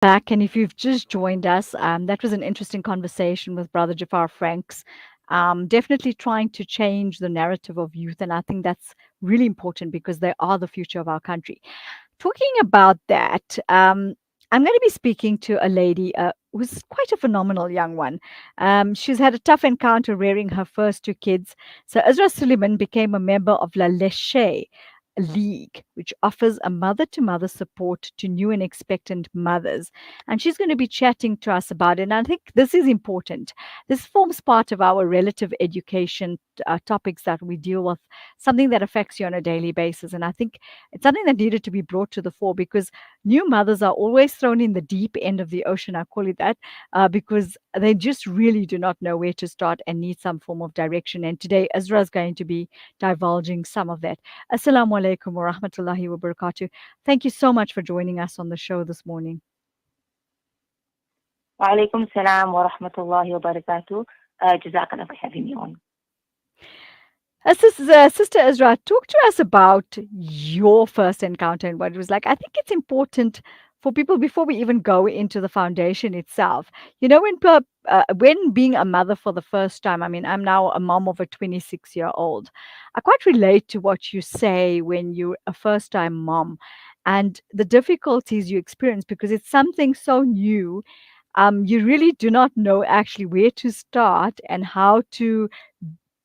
Back, and if you've just joined us, that was an interesting conversation with Brother Jafar Franks. Definitely trying to change the narrative of youth, and I think that's really important because they are the future of our country. Talking about that, I'm going to be speaking to a lady who's quite a phenomenal young one. She's had a tough encounter rearing her first two kids. So Azraa Suleman became a member of La Leche League, which offers a mother to mother support to new and expectant mothers. And she's going to be chatting to us about it. And I think this is important. This forms part of our relative education topics that we deal with, something that affects you on a daily basis. And I think it's something that needed to be brought to the fore because new mothers are always thrown in the deep end of the ocean. I call it that because they just really do not know where to start and need some form of direction. And today, Azra is going to be divulging some of that. Assalamu alaikum wa rahmatullahi wa barakatuh. Thank you so much for joining us on the show this morning. Wa alaikum salam wa rahmatullahi wa barakatuh. Jazakallah for having me on. Sister Azra, talk to us about your first encounter and what it was like. I think it's important for people before we even go into the foundation itself. You know, when being a mother for the first time, I mean, I'm now a mom of a 26-year-old. I quite relate to what you say when you're a first-time mom and the difficulties you experience because it's something so new. You really do not know actually where to start and how to,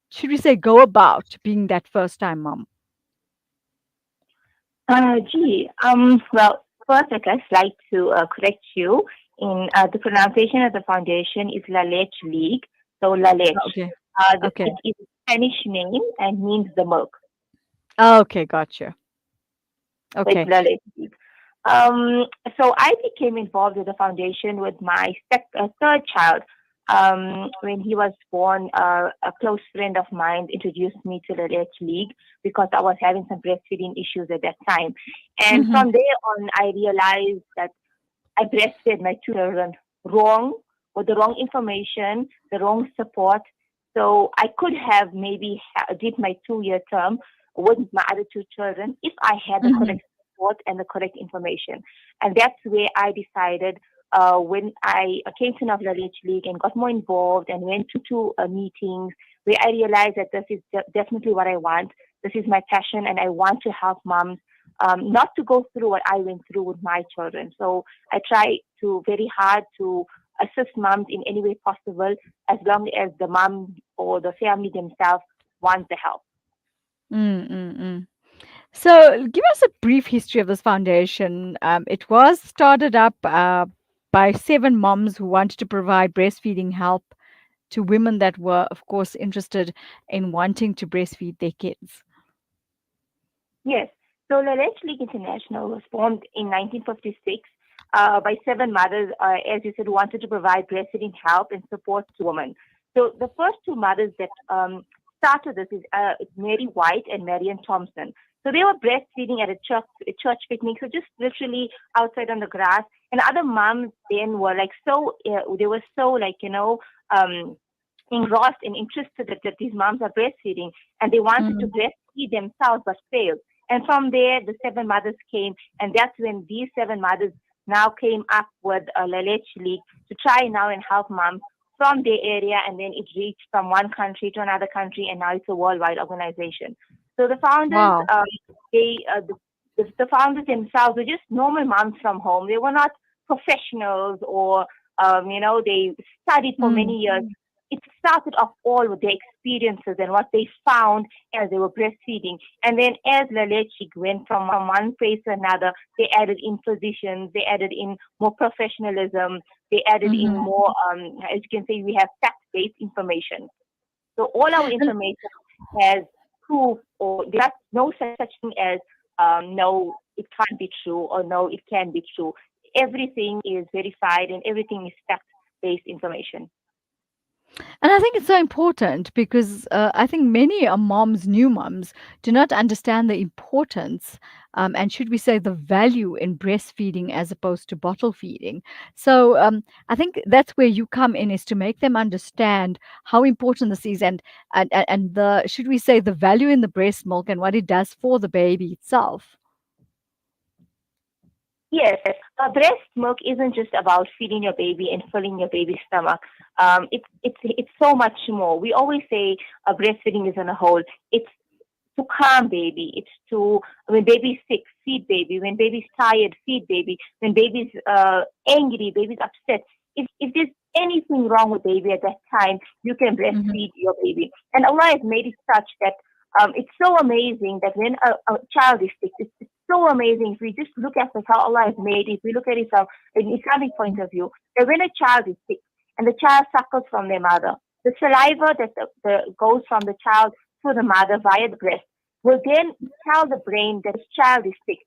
should we say, go about being that first time mom? Well, first I'd just like to correct you in the pronunciation of the foundation is La Leche League. So La Leche. Okay. Okay. It is a Spanish name and means the milk. Okay, gotcha. So it's Okay. La Leche League. Um, so I became involved with the foundation with my third child. When he was born, a close friend of mine introduced me to the Leche League because I was having some breastfeeding issues at that time. And Mhm. from there on, I realized that I breastfed my two children wrong, with the wrong information, the wrong support. So I could have maybe did my 2 year term with my other two children if I had the Mhm. correct support and the correct information. And that's where I decided when I came to know the Leche League and got more involved and went to meetings where I realized that this is definitely what I want. This is my passion, and I want to help moms not to go through what I went through with my children. So I try to very hard to assist moms in any way possible as long as the mom or the family themselves want the help. Mm, mm, mm. So, give us a brief history of this foundation. It was started up by seven moms who wanted to provide breastfeeding help to women that were, of course, interested in wanting to breastfeed their kids. Yes. So the Leche League International was formed in 1956 by seven mothers, as you said, who wanted to provide breastfeeding help and support to women. So the first two mothers that started this is Mary White and Marian Thompson. So they were breastfeeding at a church picnic, so just literally outside on the grass. And other moms then were like they were so like engrossed and interested that these moms are breastfeeding, and they wanted to Mm, breastfeed themselves but failed. And from there, the seven mothers came, and that's when these seven mothers now came up with a Leche League to try now and help moms from their area, and then it reached from one country to another country, and now it's a worldwide organization. So the founders, wow. the founders themselves were just normal moms from home. They were not professionals or they studied for Mm, many years. It started off all with their experiences and what they found as they were breastfeeding. And then as La Leche went from one phase to another, they added in physicians, they added in more professionalism, they added in mhm. more, as you can say, we have fact-based information. So all our And information has proof, or there's no such thing as no, it can't be true, or no, it can be true. Everything is verified and everything is fact-based information. And I think it's so important because I think many moms, new moms, do not understand the importance and, should we say, the value in breastfeeding as opposed to bottle feeding. So I think that's where you come in, is to make them understand how important this is, and the, should we say, the value in the breast milk and what it does for the baby itself. Yes, breast milk isn't just about feeding your baby and filling your baby's stomach. It's so much more. We always say breastfeeding is on a whole. It's to calm baby. It's to when baby's sick, feed baby. When baby's tired, feed baby. When baby's angry, baby's upset. If there's anything wrong with baby at that time, you can Hmm. breastfeed your baby. And Allah has made it such that it's so amazing that when a child is sick, it's so amazing. If we just look at how Allah has made it, we look at it from an Islamic point of view, that when a child is sick and the child suckles from their mother, the saliva that goes from the child to the mother via the breast will then tell the brain that this child is sick.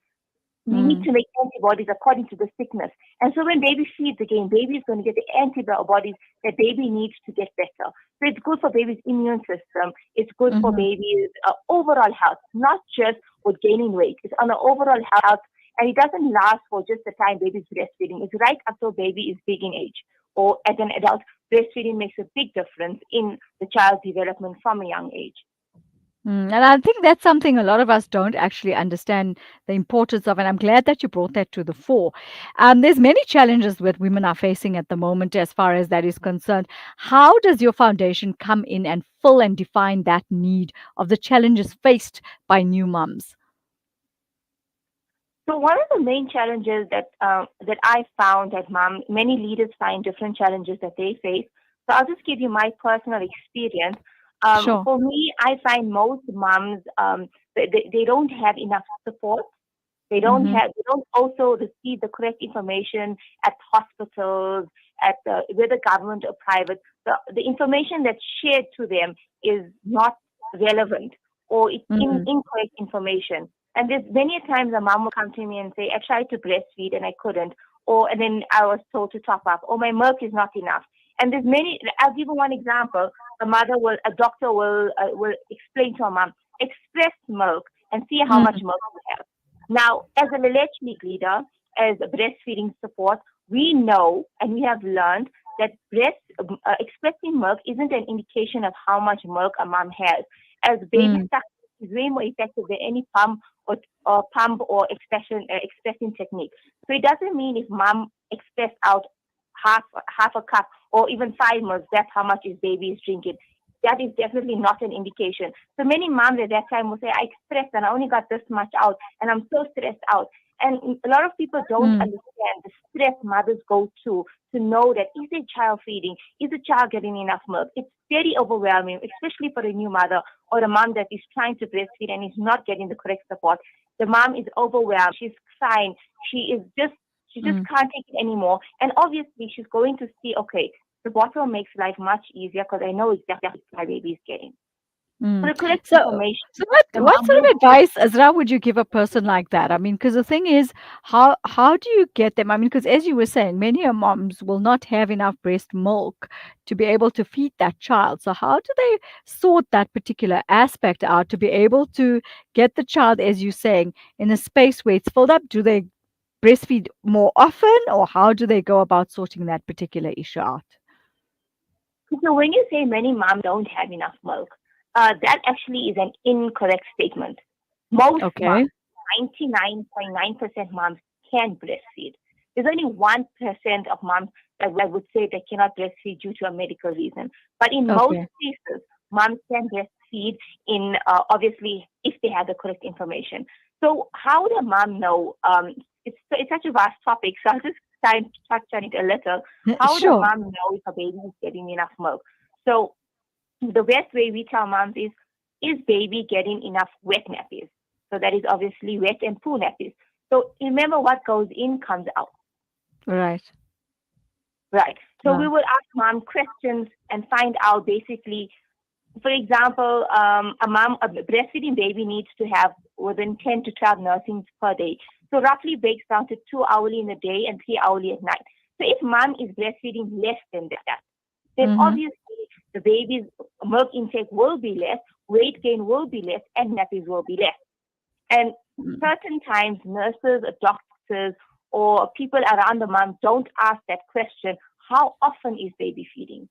We need Mm. to make antibodies according to the sickness. And so when baby feeds again, baby is going to get the antibodies that baby needs to get better. So it's good for baby's immune system. It's good for Mhm. baby's overall health, not just with gaining weight. It's on the overall health. And it doesn't last for just the time baby's breastfeeding. It's right up till baby is big in age or as an adult. Breastfeeding makes a big difference in the child's development from a young age. And I think that's something a lot of us don't actually understand the importance of, and I'm glad that you brought that to the fore. There's many challenges that women are facing at the moment as far as that is concerned. How does your foundation come in and fill and define that need of the challenges faced by new moms? So one of the main challenges that I found that many leaders find different challenges that they face. So I'll just give you my personal experience. Sure. For me, I find most moms they don't have enough support. Mm-hmm. They don't also receive the correct information at hospitals, at whether government or private. The information that's shared to them is not relevant or it's Mm. incorrect information. And there's many a times a mom will come to me and say, I tried to breastfeed and I couldn't, or and then I was told to top up, or my milk is not enough. And there's many. I'll give you one example. A doctor will explain to a mom, express milk and see how much Mm. milk you have. Now, as a Leche League leader, as a breastfeeding support, we know and we have learned that expressing milk isn't an indication of how much milk a mom has. As baby Mm. suck is way more effective than any pump or expressing technique. So it doesn't mean if mom express out half a cup or even 5 milks, that's how much his baby is drinking. That is definitely not an indication. So many moms at that time will say, I expressed and I only got this much out and I'm so stressed out. And a lot of people don't Mm. understand the stress mothers go to know that is a child feeding, is a child getting enough milk? It's very overwhelming, especially for a new mother or a mom that is trying to breastfeed and is not getting the correct support. The mom is overwhelmed. She's crying. She just Mm. can't take it anymore. And obviously, she's going to see, okay, the bottle makes life much easier because I know exactly what my baby is getting. So Mm. the correct So, information, so what the what mom sort will of advice, Azra, would you give a person like that? I mean, because the thing is, how do you get them? I mean, because as you were saying, many a moms will not have enough breast milk to be able to feed that child. So how do they sort that particular aspect out to be able to get the child, as you're saying, in a space where it's filled up? Do they breastfeed more often, or how do they go about sorting that particular issue out? So when you say many moms don't have enough milk, that actually is an incorrect statement. Most Okay. moms, 99.9% moms can breastfeed. There's only 1% of moms that I would say they cannot breastfeed due to a medical reason. But in most Okay. cases, moms can breastfeed in obviously if they have the correct information. So how would a mom know? It's such a vast topic, so I'll just try and touch on it a little. How would a Sure. mom know if a baby is getting enough milk? So the best way we tell moms is baby getting enough wet nappies? So that is obviously wet and poo nappies. So remember what goes in comes out, Right. right? So we Right. will ask mom questions and find out basically, for example, a breastfeeding baby needs to have within 10 to 12 nursings per day. So roughly breaks down to 2 hourly in the day and 3 hourly at night. So if mom is breastfeeding less than that, then Mm-hmm. obviously the baby's milk intake will be less, weight gain will be less, and nappies will be less. And certain times, nurses, or doctors, or people around the mom don't ask that question: How often is baby feeding?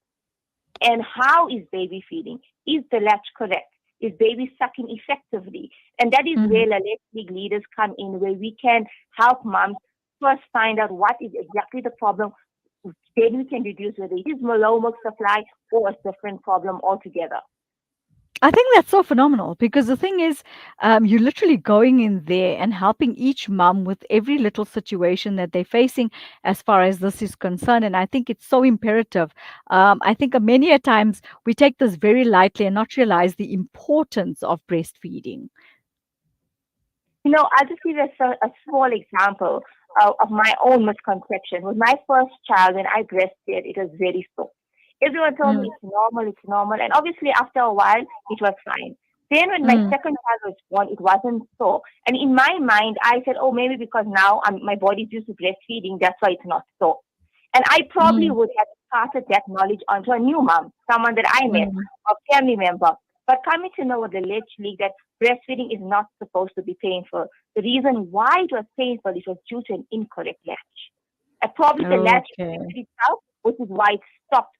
And how is baby feeding? Is the latch correct? Is baby sucking effectively? And that is Mm-hmm. where the Leche League leaders come in, where we can help moms. first find out what is exactly the problem. Then we can reduce whether it is low milk supply or a different problem altogether. I think that's so phenomenal because the thing is, you're literally going in there and helping each mom with every little situation that they're facing as far as this is concerned. And I think it's so imperative. I think many a times we take this very lightly and not realize the importance of breastfeeding. I'll just give you a small example of my own misconception. With my first child, when I breastfed, it was very sore. Everyone told me Mm, it's normal. And obviously, after a while, it was fine. Then, when my mm, second child was born, it wasn't sore. And in my mind, I said, oh, maybe because now my body's used to breastfeeding, that's why it's not sore. And I probably mm, would have passed that knowledge on to a new mom, someone that I met, mm. a family member. But coming to know with the Leche League that breastfeeding is not supposed to be painful. The reason why it was painful, it was due to an incorrect latch. Probably the latch Okay. corrected itself, which is why it stopped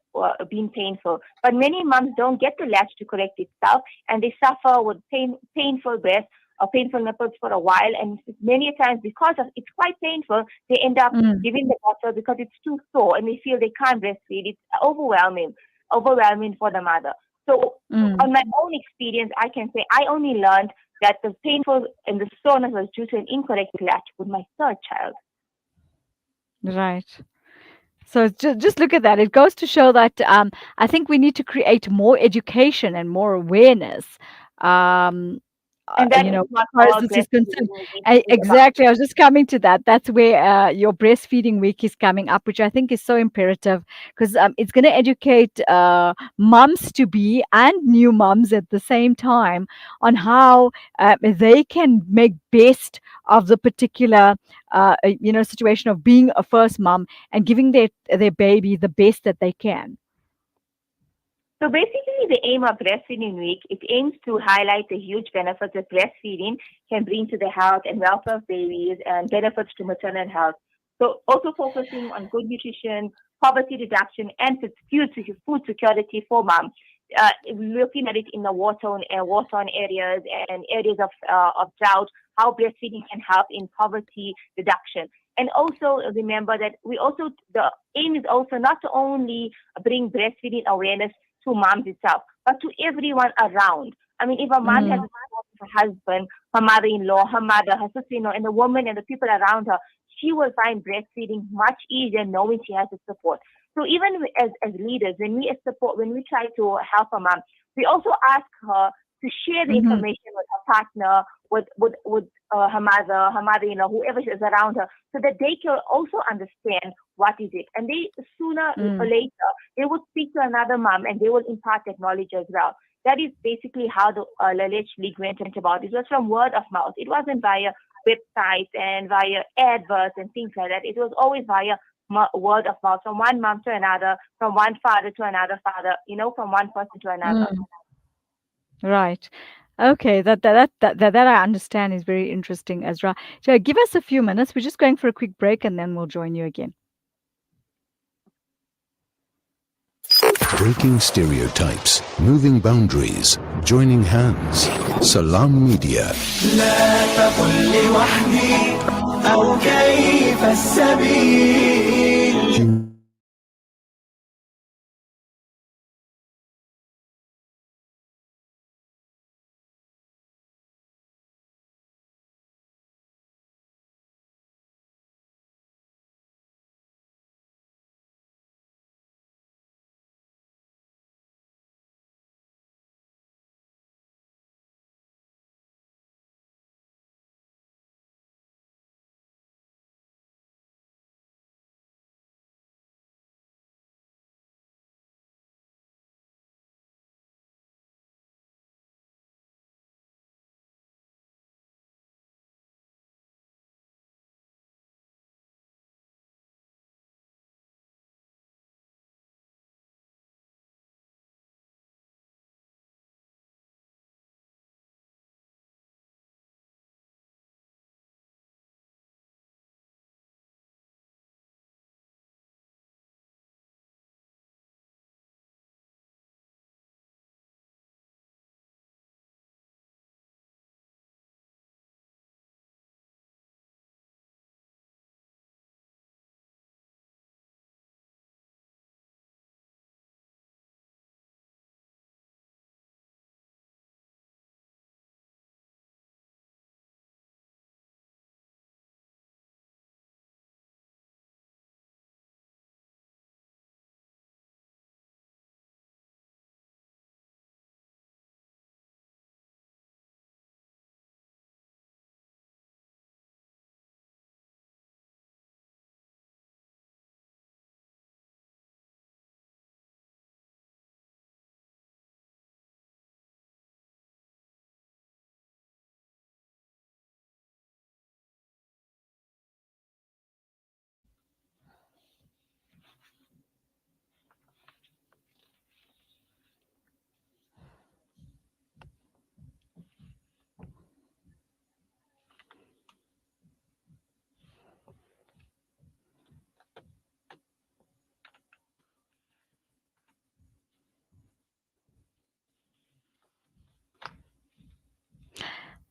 being painful. But many moms don't get the latch to correct itself, and they suffer with painful breast or painful nipples for a while. And many times, because of it's quite painful, they end up Mm, giving the bottle because it's too sore, and they feel they can't breastfeed. It's overwhelming for the mother. So, mm. on my own experience, I can say I only learned that the painful and the soreness was due to an incorrect latch with my third child. Right. So just look at that. It goes to show that I think we need to create more education and more awareness. Um, And that is as what far as our this is concerned. breastfeeding week is about. Exactly. I was just coming to that. That's where your breastfeeding week is coming up, which I think is so imperative because it's going to educate moms to be and new moms at the same time on how they can make best of the particular situation of being a first mom and giving their baby the best that they can. So basically, the aim of Breastfeeding Week, it aims to highlight the huge benefits that breastfeeding can bring to the health and welfare of babies and benefits to maternal health. So also focusing on good nutrition, poverty reduction, and food security for moms. Looking at it in the war-torn areas and areas of drought, how breastfeeding can help in poverty reduction. And also remember that the aim is also not to only bring breastfeeding awareness to moms itself, but to everyone around. I mean, if a mom has Mm, a support of her husband, her mother-in-law, her mother, her sister-in-law, and the woman and the people around her, she will find breastfeeding much easier knowing she has the support. So even as leaders, when we try to help a mom, we also ask her to share the mhm, information with her partner, with her mother-in-law, whoever is around her, so that they can also understand what is it. And they sooner or mm. later they would speak to another mom and they will impart that knowledge as well. That is basically how the Leche League went about. It was from word of mouth. It wasn't via websites and via adverts and things like that. It was always via word of mouth, from one mom to another, from one father to another father, from one person to another. Mm. Right. Okay, that I understand is very interesting, Ezra. So give us a few minutes. We're just going for a quick break and then we'll join you again. Breaking stereotypes, moving boundaries, joining hands. Salam Media. لا تقل لي وحدي أو كيف السبيل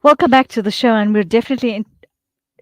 Welcome back to the show, and we're definitely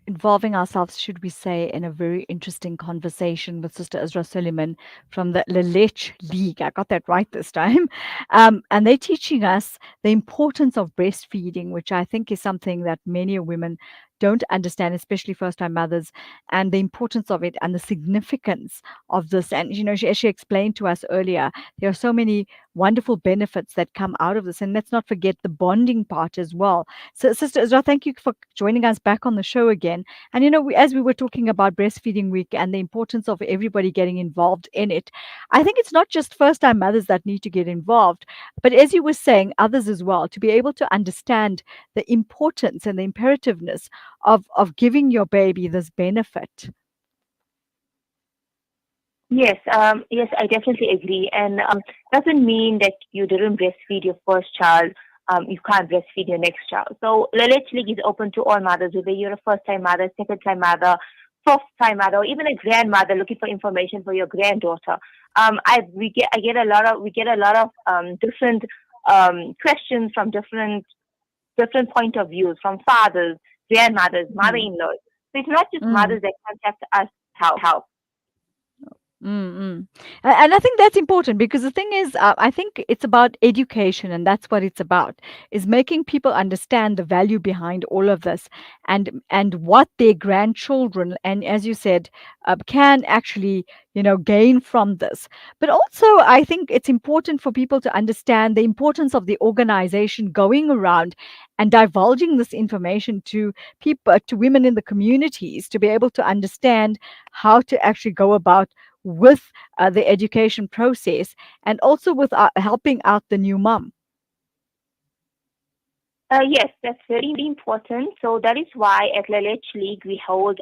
involving ourselves, should we say, in a very interesting conversation with Sister Azraa Suleman from the Leche League. I got that right this time. And they're teaching us the importance of breastfeeding, which I think is something that many women don't understand, especially first time mothers, and the importance of it and the significance of this. And, as she explained to us earlier, there are so many wonderful benefits that come out of this. And let's not forget the bonding part as well. So, Sister Azraa, thank you for joining us back on the show again. And, as we were talking about Breastfeeding Week and the importance of everybody getting involved in it, I think it's not just first time mothers that need to get involved, but as you were saying, others as well, to be able to understand the importance and the imperativeness of giving your baby this benefit. Yes, yes, I definitely agree. And doesn't mean that you didn't breastfeed your first child, you can't breastfeed your next child. So the Leche League is open to all mothers, whether you're a first-time mother, second-time mother, fourth-time mother, or even a grandmother looking for information for your granddaughter. I get a lot of different questions from different point of views from fathers, grandmothers, mother-in-laws. So it's not just Mm. mothers that contact us to help. Mm-mm. And I think that's important because the thing is, I think it's about education, and that's what it's about, is making people understand the value behind all of this, and what their grandchildren, and as you said, can actually, gain from this. But also, I think it's important for people to understand the importance of the organization going around and divulging this information to people, to women in the communities, to be able to understand how to actually go about with the education process, and also with helping out the new mom. Yes, that's very important. So that is why at La Leche League we hold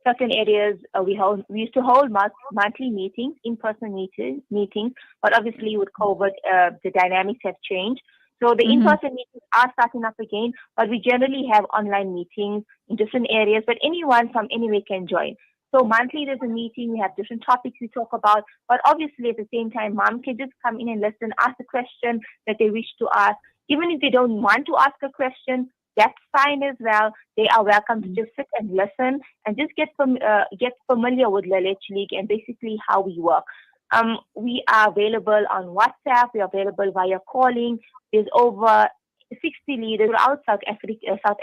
certain areas. We used to hold monthly meetings, in-person meetings, but obviously with COVID, the dynamics have changed. So the Mm-hmm. in-person meetings are starting up again, but we generally have online meetings in different areas. But anyone from anywhere can join. So monthly there's a meeting. We have different topics we talk about, but obviously at the same time, mom can just come in and listen, ask the question that they wish to ask. Even if they don't want to ask a question, that's fine as well. They are welcome to just sit and listen and just get familiar with the Leche League and basically how we work. We are available on WhatsApp. We are available via calling. There's over 60 leaders throughout South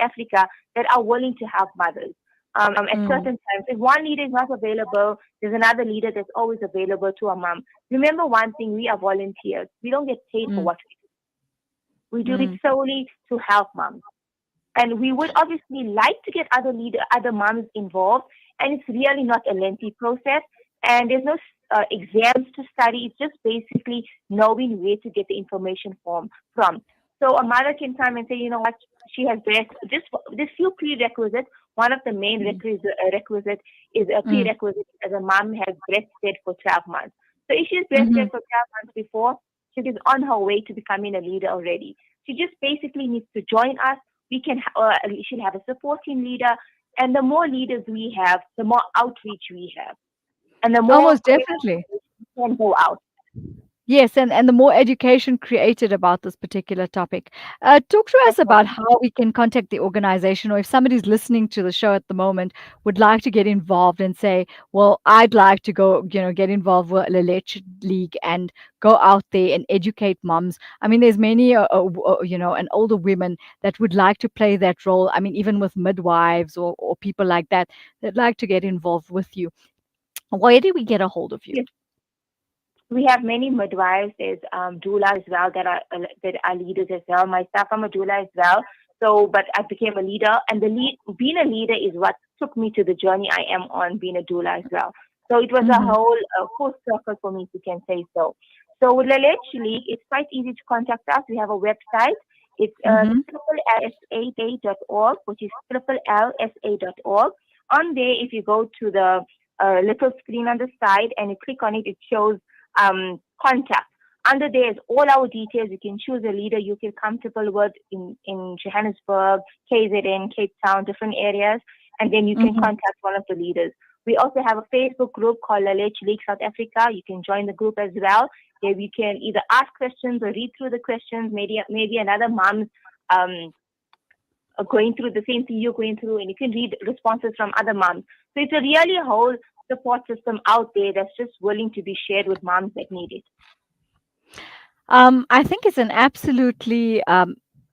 Africa that are willing to help mothers. At Mm. certain times, if one leader is not available, there's another leader that's always available to a mom. Remember one thing: we are volunteers. We don't get paid for Mm. what we do. We do it Mm. solely to help moms. And we would obviously like to get other moms involved. And it's really not a lengthy process. And there's no exams to study. It's just basically knowing where to get the information from. So a mother can come and say, you know what, she has this few prerequisites. One of the main Mm. requisite is a Mm. prerequisite as a mom has breastfed for 12 months. So if she's Mhm. breastfed for 12 months before, she is on her way to becoming a leader already. She just basically needs to join us. We should have a supporting leader, and the more leaders we have, the more outreach we have, and the more Almost definitely. we can go out. Yes, and the more education created about this particular topic. Talk to us That's about right. how we can contact the organization, or if somebody's listening to the show at the moment would like to get involved and say, well, I'd like to go, get involved with the Leche League and go out there and educate moms. I mean, there's many, and older women that would like to play that role. I mean, even with midwives or people like that that like to get involved with you. Where do we get a hold of you? Yes. We have many midwives. There's doulas as well that are leaders as well. Myself, I'm a doula as well. So, but I became a leader, and being a leader is what took me to the journey I am on, being a doula as well. So it was a Mm-hmm. whole full circle for me, if you can say so. So with the Leche League, it's quite easy to contact us. We have a website. It's Mm-hmm. LLSA.org, which is LLSA.org. On there, if you go to the little screen on the side and you click on it, it shows contact. Under there is all our details. You can choose a leader you feel comfortable with in Johannesburg, KZN, Cape Town, different areas, and then you can Mm-hmm. contact one of the leaders. We also have a Facebook group called Leche League South Africa. You can join the group as well. There you can either ask questions or read through the questions. Maybe another mom's um, going through the same thing you're going through, and you can read responses from other moms. So it's a really whole support system out there that's just willing to be shared with moms that need it. I think it's an absolutely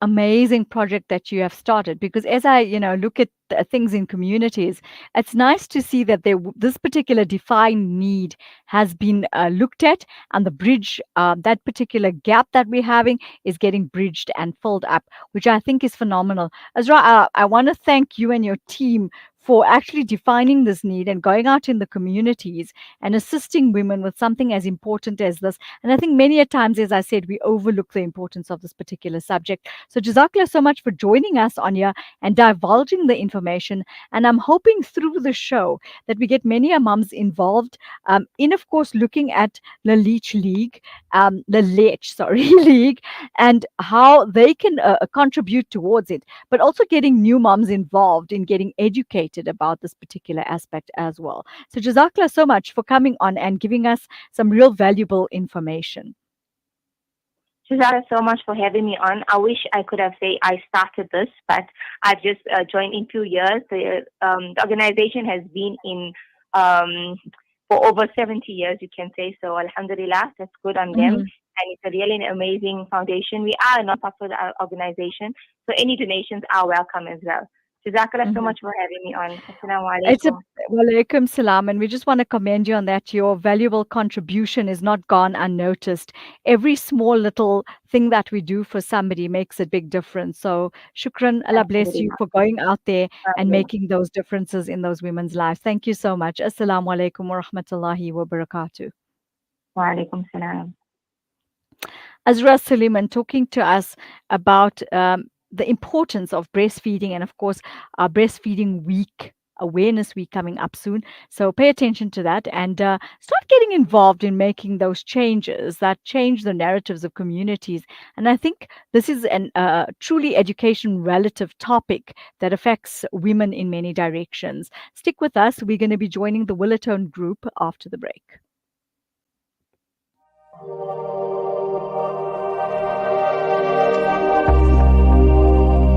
amazing project that you have started, because as I, look at things in communities, it's nice to see that this particular defined need has been looked at, and the bridge, that particular gap that we're having, is getting bridged and filled up, which I think is phenomenal. Azraa, I want to thank you and your team for actually defining this need and going out in the communities and assisting women with something as important as this. And I think many a times, as I said, we overlook the importance of this particular subject. So Jazakallah so much for joining us on here and divulging the information. And I'm hoping through the show that we get many mums involved in, of course, looking at the Leche League, League, and how they can contribute towards it, but also getting new mums involved in getting educated about this particular aspect as well. So Jazakallah so much for coming on and giving us some real valuable information. Shazara, so much for having me on. I wish I could have said I started this, but I've just joined in 2 years. The organization has been in for over 70 years, you can say. So alhamdulillah, that's good on them. And it's a really amazing foundation. We are a non-profit organization, so any donations are welcome as well. Jazakallah so much for having me on. Assalamu alaikum. Walaikum salam. And we just want to commend you on that. Your valuable contribution is not gone unnoticed. Every small little thing that we do for somebody makes a big difference. So shukran, Allah bless you for going out there and making those differences in those women's lives. Thank you so much. Assalamu alaikum wa rahmatullahi wa barakatuh. Wa alaikum salam. Azraa Suleman talking to us about the importance of breastfeeding, and of course our breastfeeding week, awareness week, coming up soon. So pay attention to that and start getting involved in making those changes that change the narratives of communities. And I think this is a truly education relative topic that affects women in many directions. Stick with us. We're going to be joining the Willertone group after the break.